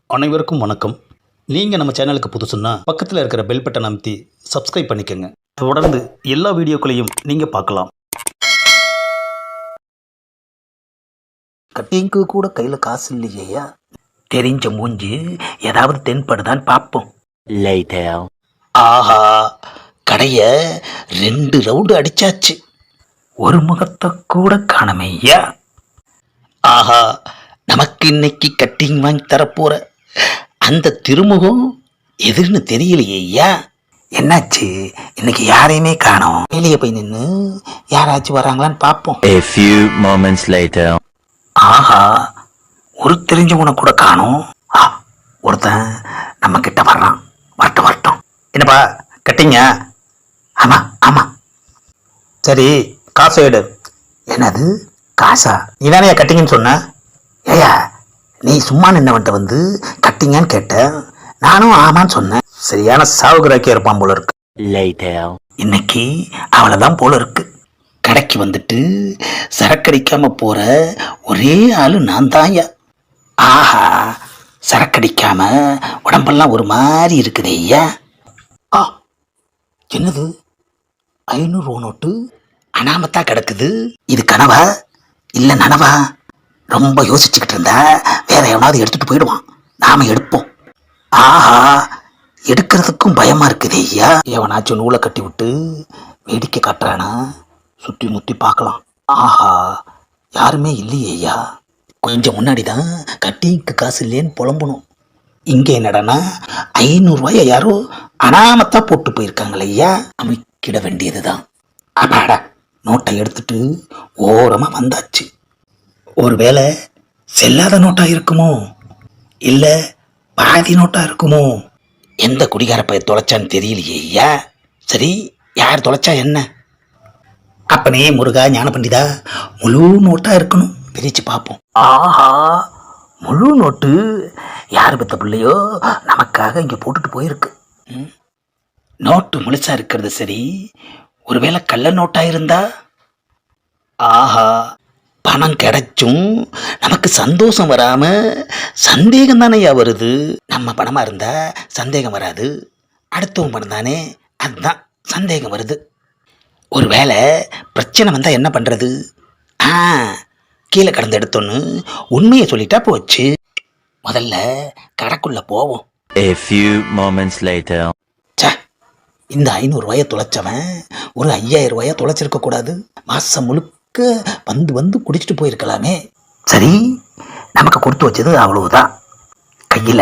அனைவருக்கும் வணக்கம். நீங்கள் நம்ம சேனலுக்கு புதுசுன்னா பக்கத்தில் இருக்கிற பெல் பட்டன் அமைத்தி சப்ஸ்கிரைப் பண்ணிக்கோங்க. தொடர்ந்து எல்லா வீடியோக்களையும் நீங்கள் பார்க்கலாம். கட்டிங்க்கு கூட கையில் காசு இல்லையா? தெரிஞ்ச மூஞ்சி ஏதாவது தென்படுதான்னு பார்ப்போம். ஆஹா, கடையை 2 ரவுண்டு அடிச்சாச்சு. ஒரு முகத்தை கூட காணமையா. ஆஹா, நமக்கு இன்னைக்கு கட்டிங் வாங்கி தரப்போற அந்த திருமுகம் எதுன்னு தெரியலையா? என்னாச்சு, இன்னைக்கு யாரையுமே காணோம். வெளியே போய் நின்று யாராச்சும் வராங்களான்னு பார்ப்போம். A few moments later. ஆஹா, ஒரு தெரிஞ்சவனை கூட காணோம். ஒருத்தன் நம்ம கிட்ட வர்றான். வரட்டும் வரட்டும். என்னப்பா கட்டிங்க? ஆமா ஆமா. சரி, காசு எடு. என்னது காசா? நீ தானே கட்டிங்கன்னு சொன்ன. ஏயா, நீ சும்மா நின்னவன்ட்ட வந்து கட்டிங்கன்னு கேட்ட, நானும் ஆமான்னு சொன்னேன். சரியான சாவுகிராக்கி இருப்பான் போல இருக்கு. இன்னைக்கு அவளைதான் போல இருக்கு. கடைக்கு வந்துட்டு சரக்கடிக்காம போற ஒரே ஆளு நான் தான்யா. ஆஹா, சரக்கடிக்காம உடம்பெல்லாம் ஒரு மாதிரி இருக்குது ஐயா. என்னது 500 ரூபா நோட்டு அனாமத்தா கிடக்குது. இது கனவா இல்ல நனவா? ரொம்ப யோசிச்சுக்கிட்டு இருந்தா வேற எவனாவது எடுத்துட்டு போயிடுவான். நாம எடுப்போம். ஆஹா, எடுக்கிறதுக்கும் பயமா இருக்குது ஐயா. எவனாச்சும் நூலை கட்டி விட்டு வேடிக்கை காட்டுறானா? சுற்றி முற்றி பார்க்கலாம். ஆஹா, யாருமே இல்லையே ஐயா. கொஞ்சம் முன்னாடி தான் கட்டிங்க்கு காசு இல்லைன்னு புலம்பணும். இங்கே என்னடானா 500 ரூபாய யாரோ அனாமத்தா போட்டு போயிருக்காங்களே ஐயா. அமைக்கிட வேண்டியதுதான். அப்பாடா, நோட்டை எடுத்துட்டு ஓரமா வந்தாச்சு. ஒருவேளை செல்லாத நோட்டா இருக்குமோ, இல்ல பாதி நோட்டா இருக்குமோ? எந்த குடிகார பைய தொலைச்சான்னு தெரியலையே ஐயா. சரி, யார் தொலைச்சா என்ன? அப்பனே முருகா ஞான பண்டிதா, முழு நோட்டா இருக்கணும். பிரிச்சு பார்ப்போம். ஆஹா, முழு நோட்டு யார் பெத்த பிள்ளையோ நமக்காக இங்கே போட்டுட்டு போயிருக்கு. நோட்டு முழுசா இருக்கிறது சரி, ஒருவேளை கள்ள நோட்டா இருந்தா? ஆஹா, பணம் கிடைச்சும் நமக்கு சந்தோஷம் வராம சந்தேகம் தானேயா வருது. நம்ம பணமா இருந்தா சந்தேகம் வராது, அடுத்தவன் பணம் தானே, அதுதான் சந்தேகம் வருது. ஒருவேளை பிரச்சனை வந்தா என்ன பண்றது? கீழே கடந்து எடுத்தோன்னு உண்மையை சொல்லிட்டா போச்சு. முதல்ல கடைக்குள்ள போவோம். A few moments later. இந்த 500 ரூபாய தொலைச்சவன் ஒரு 5000 ரூபாய தொலைச்சிருக்க கூடாது. மாசம் முழுக்க வந்து வந்து குடிச்சிட்டு போயிருக்கலாமே. சரி, நமக்கு கொடுத்து வச்சது அவ்வளவுதான். கையில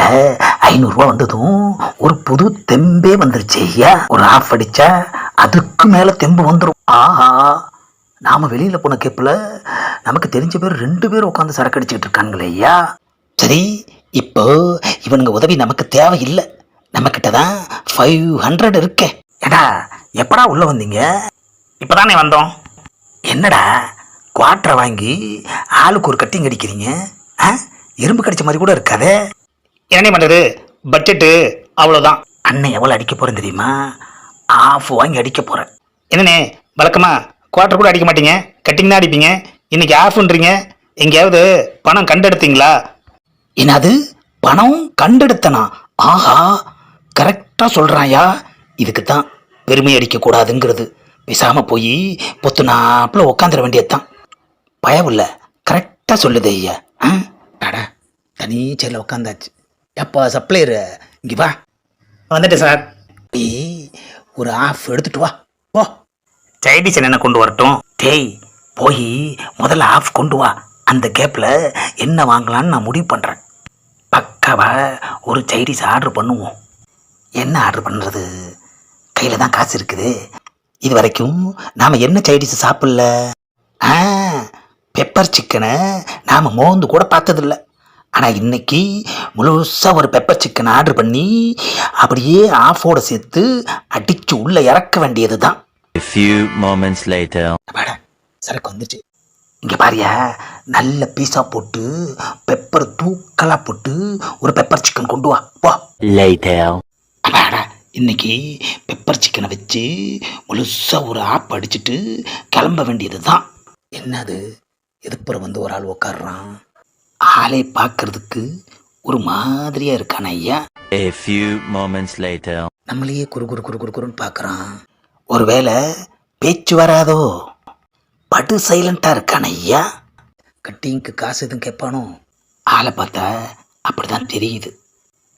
500 ரூபா வந்ததும் ஒரு புது தெம்பே வந்துருச்சு ஐயா. ஒரு ஆஃப் அடிச்சா அதுக்கு மேல தெம்பு வந்துடும். ஆஹா, நாம வெளியில போன கேப்ல நமக்கு தெரிஞ்ச பேர் 2 பேர் உட்காந்து சரக்கு அடிச்சுக்கிட்டு இருக்காங்களே ஐயா. சரி, இப்போ இவனுங்க உதவி நமக்கு தேவையில்லை. நம்ம கிட்ட தான் 500 இருக்கே. ஏடா, எப்படா உள்ள வந்தீங்க? இப்பதானே வந்தோம். என்னடா குவார்டரை வாங்கி ஆளுக்கு ஒரு கட்டிங் அடிக்கிறீங்க? எறும்பு கடிச்ச மாதிரி கூட இருக்காதே. என்ன பண்ணுறது, பட்ஜெட்டு அவ்வளோதான். அண்ணன் எவ்வளோ அடிக்க போகிறேன் தெரியுமா? ஆஃப் வாங்கி அடிக்க போகிறேன். என்னண்ணே, வழக்கமாக குவார்டர் கூட அடிக்க மாட்டீங்க, கட்டிங் தான் அடிப்பீங்க. இன்னைக்கு ஆஃப்ன்றீங்க. எங்கேயாவது பணம் கண்டெடுத்தீங்களா? என்னது, பணம் கண்டெடுத்தனா? ஆஹா, கரெக்டாக சொல்கிறாயா. இதுக்கு தான் பெருமை அடிக்கக்கூடாதுங்கிறது. பேசாமல் போய் பொத்துனாப்பில் உக்காந்துட வேண்டியதுதான். பயவில்லை, கரெக்டாக சொல்லுது ஐயா. டாடா, தனி சேரில் உக்காந்தாச்சு. எப்போ சப்ளையரு இங்கே வா. வந்துட்டேன் சார். ஒரு ஆஃப் எடுத்துட்டு வா. ஓ, சைடிஸ் என்ன கொண்டு வரட்டும்? டேய், போய் முதல்ல ஆஃப் கொண்டு வா. அந்த கேப்பில் என்ன வாங்கலான்னு நான் முடிவு பண்ணுறேன். பக்காவா ஒரு சைடிஸ் ஆர்டர் பண்ணுவோம். என்ன ஆர்டர் பண்ணுறது? கையில் தான் காசு இருக்குது. இது வரைக்கும் நாம் என்ன சைடிஸ் சாப்பிடல. பெப்பர் சிக்கனை நாம் மோந்து கூட பார்த்ததில்ல. ஆனால் இன்னைக்கு முழுசாக ஒரு பெப்பர் சிக்கன் ஆர்டர் பண்ணி அப்படியே ஆஃபோட சேர்த்து அடித்து உள்ளே இறக்க வேண்டியது தான். A few moments later. சரக்கு வந்துச்சு. இங்கே பாரியா, நல்ல பீஸா போட்டு பெப்பர் தூக்கலாக போட்டு ஒரு பெப்பர் சிக்கன் கொண்டு வா. போ. இன்னைக்கு பெப்பர் சிக்கனை வச்சு முழுசாக ஒரு ஆப் அடிச்சுட்டு கிளம்ப வேண்டியது தான். என்னது, எதுப்புறம் வந்து ஒரு ஆள் உக்காடுறான். ஆளை பார்க்கறதுக்கு ஒரு மாதிரியா இருக்கான ஐயா. A few moments later. நம்மளையே குறு குறு குறு குறு குறுன்னு பார்க்குறான். ஒருவேளை பேச்சு வராதோ? படு சைலண்டாக இருக்கான ஐயா. கட்டிங்க்கு காசு எதுவும் கேட்பானோ? ஆளை பார்த்தா அப்படிதான் தெரியுது.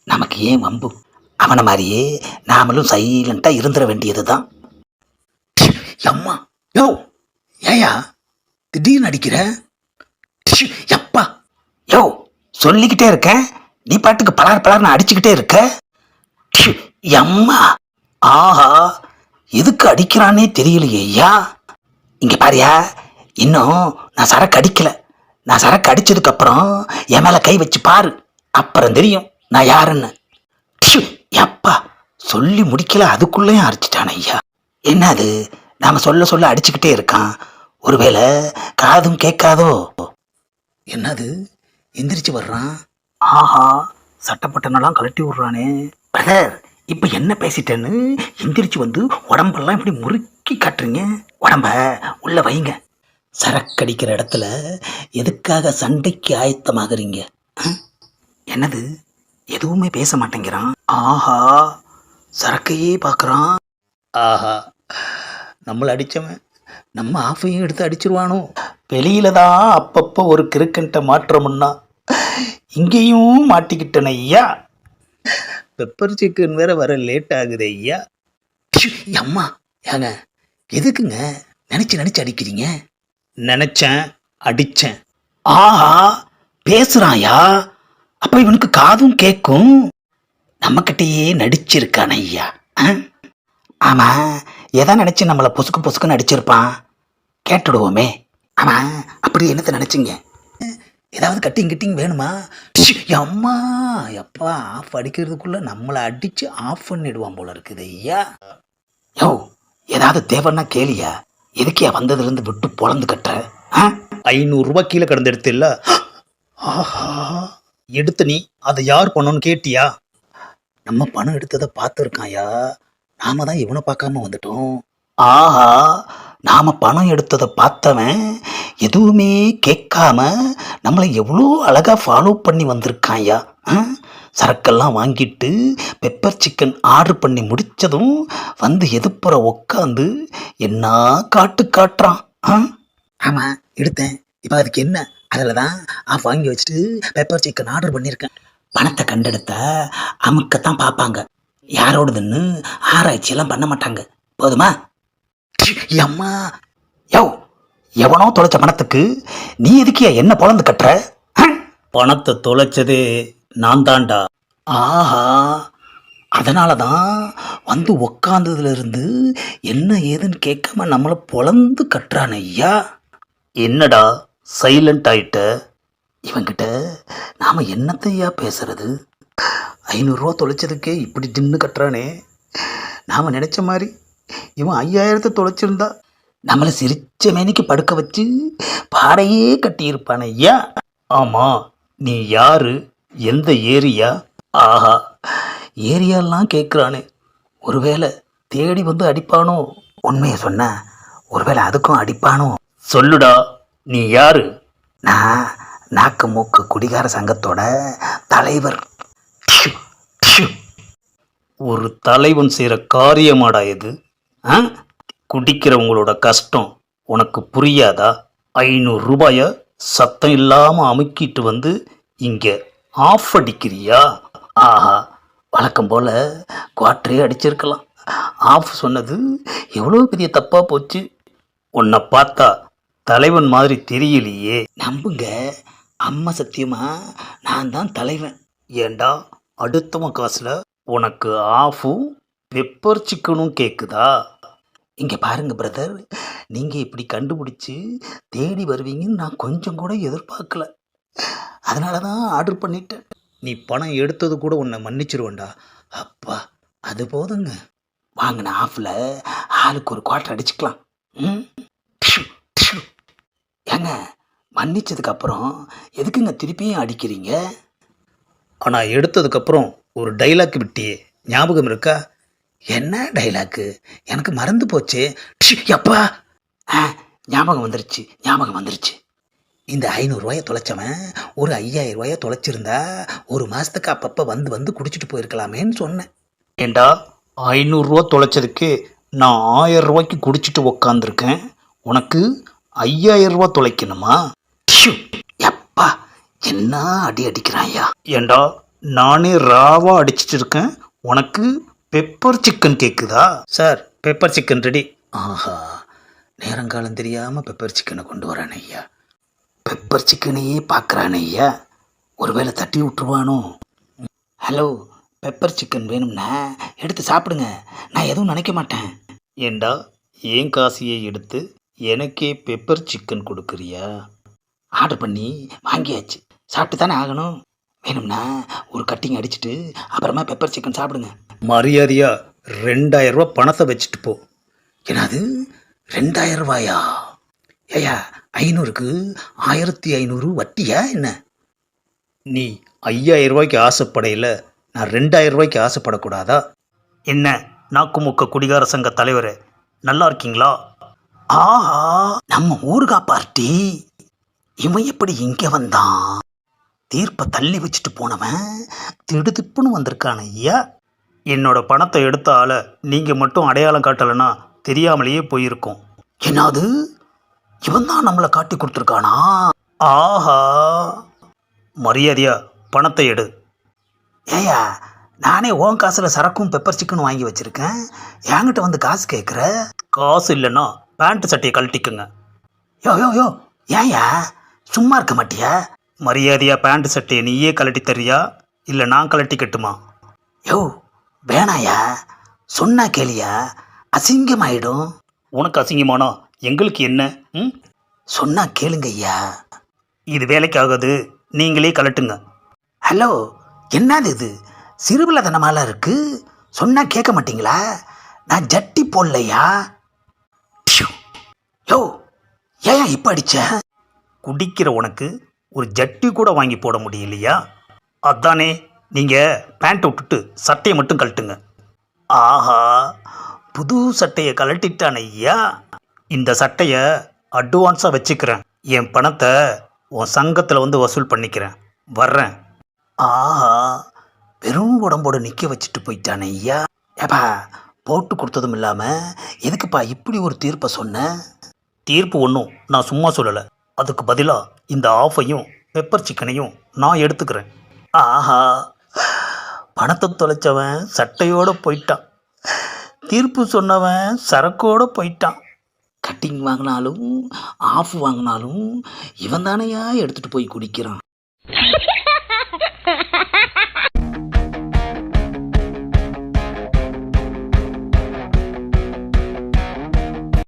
நமக்கு ஏன் வம்பு? அவனை மாதிரியே நாமளும் சைலண்டாக இருந்துட வேண்டியது தான். அம்மா யோ ஏயா திடீர்னு அடிக்கிற? எப்பா யோ சொல்லிக்கிட்டே இருக்க, நீ பாட்டுக்கு பலார் பலார்னு அடிச்சுக்கிட்டே இருக்க. அம்மா ஆஹா எதுக்கு அடிக்கிறானே தெரியலையே ஐயா. இங்க பாரியா, இன்னும் நான் சரக்கு அடிக்கல. நான் சரக்கு அடிச்சதுக்கு அப்புறம் என் மேல கை வச்சு பாரு, அப்புறம் தெரியும் நான் யாருன்னு. எப்பா சொல்லி முடிக்கல அதுக்குள்ளேயும் அடிச்சிட்டான ஐயா. என்னது நாம சொல்ல சொல்ல அடிச்சுக்கிட்டே இருக்கான். ஒருவேளை காதும் கேட்காதோ? என்னது எந்திரிச்சு வர்றான். ஆஹா சட்டப்பட்டனெல்லாம் கழட்டி விடுறானே. பிரதர் இப்ப என்ன பேசிட்டேன்னு எந்திரிச்சு வந்து உடம்பெல்லாம் இப்படி முறுக்கி காட்டுறீங்க. உடம்ப உள்ள வைங்க. சரக்கடிக்கிற இடத்துல எதுக்காக சண்டைக்கு ஆயத்தமாகறீங்க? என்னது எதுவுமே பேச மாட்டேங்கிறான். ஆஹா சரக்கையே பார்க்குறான். ஆஹா நம்மளை அடித்தவன் நம்ம ஆஃபையும் எடுத்து அடிச்சிருவானோ? வெளியில தான் அப்பப்போ ஒரு கிறுக்கன்ட்ட மாற்றமுன்னா இங்கேயும் மாட்டிக்கிட்டன ஐயா. பெப்பர் சிக்கன் வேற வர லேட் ஆகுது ஐயா. அம்மா ஏங்க எதுக்குங்க நினைச்சு நினைச்சு அடிக்கிறீங்க? நினைச்சேன் அடிச்சேன். ஆஹா பேசுறாயா? அப்ப இவனுக்கு காதும் கேட்கும். நம்மக்கிட்டயே நடிச்சிருக்கான ஐயா. ஆமா எதை நினைச்சு நம்மளை பொசுக்கு பொசுக்குன்னு அடிச்சிருப்பான். கேட்டுடுவோமே. ஆமா அப்படி என்னத்தை நினைச்சிங்க? ஏதாவது கட்டிங் கிட்டிங் வேணுமா? அம்மா எப்பா ஆஃப் அடிக்கிறதுக்குள்ள நம்மளை அடிச்சு ஆஃப் பண்ணிடுவான் போல இருக்குது ஐயா. யோ ஏதாவது தேவைன்னா கேளியா. எதுக்கியா வந்ததுலேருந்து விட்டு பொழந்து கட்டுற? 500 ரூபாய் கீழே கிடந்து எடுத்து இல்ல. ஆஹா எடுத்த நீ அதை யார் பண்ணோன்னு கேட்டியா? நம்ம பணம் எடுத்ததை பார்த்துருக்காயா. நாம தான் இவனை பார்க்காம வந்துட்டோம். ஆஹா நாம பணம் எடுத்ததை பார்த்தவன் எதுவுமே கேட்காம நம்மளை எவ்வளோ அழகா ஃபாலோ பண்ணி வந்திருக்காயா. சரக்கெல்லாம் வாங்கிட்டு பெப்பர் சிக்கன் ஆர்டர் பண்ணி முடிச்சதும் வந்து எதுப்புற உக்காந்து என்ன காட்டு காட்டுறான். ஆமா எடுத்தேன். இப்போ அதுக்கு என்ன? அதில் தான் ஆஃப் வாங்கி வச்சுட்டு பெப்பர் சிக்கன் ஆர்டர் பண்ணியிருக்கேன். பணத்தை கண்டெடுத்தா அமுக்கத்தான் பார்ப்பாங்க. யாரோடதுன்னு ஆராய்ச்சியெல்லாம் பண்ண மாட்டாங்க. போதுமா? அம்மா யோ எவனோ தொலைச்ச பணத்துக்கு நீ எதுக்கியா என்ன பொழந்து கட்டுற? பணத்தை தொலைச்சதே நான் தான்டா. ஆஹா அதனால தான் வந்து உக்காந்ததுல இருந்து என்ன ஏதுன்னு கேட்காம நம்மளை பொழந்து கட்டுறான் ஐயா. என்னடா சைலண்ட் ஆயிட்ட? இவங்கிட்ட நாம என்னத்தையா பேசுறது? 500 ரூபா தொலைச்சதுக்கே இப்படி தின்னு கட்டுறானே. நாம நினைச்ச மாதிரி இவன் 5000 தொலைச்சிருந்தா நம்மளை சிரிச்ச மேனிக்கு படுக்க வச்சு பாறையே கட்டியிருப்பான் ஐயா. ஆமா நீ யாரு, எந்த ஏரியா? ஆஹா ஏரியாலாம் கேட்குறானே. ஒருவேளை தேடி வந்து அடிப்பானோ? உண்மையை சொன்ன ஒருவேளை அதுக்கும் அடிப்பானோ? சொல்லுடா நீ யாரு? நான் நாக்கு மூக்கு குடிகார சங்கத்தோட தலைவர். ஒரு தலைவன் செய்கிற காரியமாடா இது? குடிக்கிறவங்களோட கஷ்டம் உனக்கு புரியாதா? 500 ரூபாய சத்தம் இல்லாமல் அமுக்கிட்டு வந்து இங்கே ஆஃப் அடிக்கிறியா? ஆஹா வழக்கம் போல் குவாட்டரே அடிச்சிருக்கலாம். ஆஃப் சொன்னது எவ்வளோ பெரிய தப்பாக போச்சு. உன்னை பார்த்தா தலைவன் மாதிரி தெரியலையே. நம்புங்க அம்மா சத்தியமா நான் தான் தலைவன். ஏண்டா அடுத்தவன் காசில் உனக்கு ஆஃபும் பெப்பர் சிக்கனும் கேட்குதா? இங்கே பாருங்க பிரதர், நீங்கள் இப்படி கண்டுபிடிச்சி தேடி வருவீங்கன்னு நான் கொஞ்சம் கூட எதிர்பார்க்கல. அதனால தான் ஆர்டர் பண்ணிட்டேன். நீ பணம் எடுத்தது கூட உன்னை மன்னிச்சிருவேண்டா. அப்பா அது போதுங்க. வாங்கின ஆஃபில் ஆளுக்கு ஒரு குவார்ட்டர் அடிச்சுக்கலாம். ஏங்க மன்னிச்சதுக்கப்புறம் எதுக்குங்க திருப்பியும் அடிக்கிறீங்க? ஆனால் எடுத்ததுக்கப்புறம் ஒரு டைலாக் விட்டியே, ஞாபகம் இருக்கா? என்ன டைலாக்கு? எனக்கு மறந்து போச்சு. அப்பா ஞாபகம் வந்துருச்சு. இந்த 500 தொலைச்சவன் ஒரு 5000 தொலைச்சிருந்தா ஒரு மாதத்துக்கு அப்பப்போ வந்து வந்து குடிச்சிட்டு போயிருக்கலாமேன்னு சொன்னேன். ஏண்டா 500 தொலைச்சதுக்கு நான் 1000 குடிச்சிட்டு உக்காந்துருக்கேன், உனக்கு 5000 தொலைக்கணுமா? டிஷு, எப்பா என்ன அடி அடிக்கிறாயா? ஏண்டா நானே ராவா அடிச்சிட்டு இருக்கேன், உனக்கு பெப்பர் சிக்கன் கேட்குதா? Sir pepper chicken ready. ஆஹா, நேரங்காலம் தெரியாமல் பெப்பர் சிக்கனை கொண்டு வரானே ஐயா. பெப்பர் சிக்கனையே பார்க்குறானே ஐயா, ஒருவேளை தட்டி விட்டுருவானோ? ஹலோ, பெப்பர் சிக்கன் வேணும்னா எடுத்து சாப்பிடுங்க, நான் எதுவும் நினைக்க மாட்டேன். ஏண்டா ஏன் காசியை எடுத்து எனக்கே பெப்பர் சிக்கன் கொடுக்குறியா? ஆர்டர் பண்ணி வாங்கியாச்சு, சாப்பிட்டு தானே ஆகணும். வேணும்னா ஒரு கட்டிங் அடிச்சுட்டு அப்புறமா பெப்பர் சிக்கன் சாப்பிடுங்க. மரியாதையா 2000 பணத்தை வச்சுட்டு போ. என்னது 2000? ஏயா 500க்கு 1500 வட்டியா என்ன? நீ 5000 ஆசைப்படையில் நான் 2000 ஆசைப்படக்கூடாதா? என்ன நாக்குமுக்க குடிகார சங்க தலைவர், நல்லா இருக்கீங்களா? ஆஹா, நம்ம ஊர்கா பார்ட்டி, இவன் எப்படி இங்கே வந்தான்? தீர்ப்பை தள்ளி வச்சுட்டு போனவன் திடுதிப்புன்னு வந்திருக்கான ஐயா. என்னோட பணத்தை எடுத்த ஆளை நீங்கள் மட்டும் அடையாளம் காட்டலைன்னா தெரியாமலேயே போயிருக்கோம். என்னது, இவன் தான் நம்மளை காட்டி கொடுத்துருக்கானா? ஆஹா, மரியாதையா பணத்தை எடு. ஏயா, நானே ஓன் காசில் சரக்கும் பெப்பர் சிக்கனும் வாங்கி வச்சுருக்கேன், என்கிட்ட வந்து காசு கேட்குற? காசு இல்லைன்னா பேண்ட் சட்டையை கழட்டிக்குங்க. யோ யோ யோ, ஏயா சும்மா இருக்க மாட்டியா? மரியாதையா பேண்ட் சட்டையை நீயே கழட்டி தரியா இல்லை நான் கழட்டி கட்டுமா? யோ வேணாயா, சொன்னா கேளியா, அசிங்கமாயிடும். உனக்கு அசிங்கமானோ எங்களுக்கு என்ன? ம், சொன்னா கேளுங்க ஐயா. இது வேலைக்கு ஆகாது, நீங்களே கழட்டுங்க. ஹலோ, என்னது இது சிறுபிள்ளைத்தனமாலாம் இருக்கு, சொன்னா கேட்க மாட்டீங்களா? நான் ஜட்டி போடலையா? ப்ஷு. யோ ஏன் இப்போ அடிச்ச? குடிக்கிற உனக்கு ஒரு ஜட்டி கூட வாங்கி போட முடியலையா? அதானே, நீங்கள் பேண்ட்டை விட்டுட்டு சட்டையை மட்டும் கழட்டுங்க. ஆஹா, புது சட்டையை கழட்டிட்டான் ஐயா. இந்த சட்டையை அட்வான்ஸாக வச்சுக்கிறேன், என் பணத்தை உன் சங்கத்தில் வந்து வசூல் பண்ணிக்கிறேன், வர்றேன். ஆஹா, வெறும் உடம்போடு நிற்க வச்சுட்டு போயிட்டானே ஐயா. ஏப்பா, போட்டு கொடுத்ததும் இல்லாமல் எதுக்குப்பா இப்படி ஒரு தீர்ப்பை சொன்னேன்? தீர்ப்பு ஒன்றும் நான் சும்மா சொல்லலை, அதுக்கு பதிலாக இந்த ஆஃபையும் பெப்பர் சிக்கனையும் நான் எடுத்துக்கிறேன். ஆஹா, பணத்தை தொலைச்சவன் சட்டையோடு போயிட்டான், தீர்ப்பு சொன்னவன் சரக்கோடு போயிட்டான். கட்டிங் வாங்கினாலும் ஆஃப் வாங்கினாலும் இவன் தானையா எடுத்துகிட்டு போய் குடிக்கிறான்.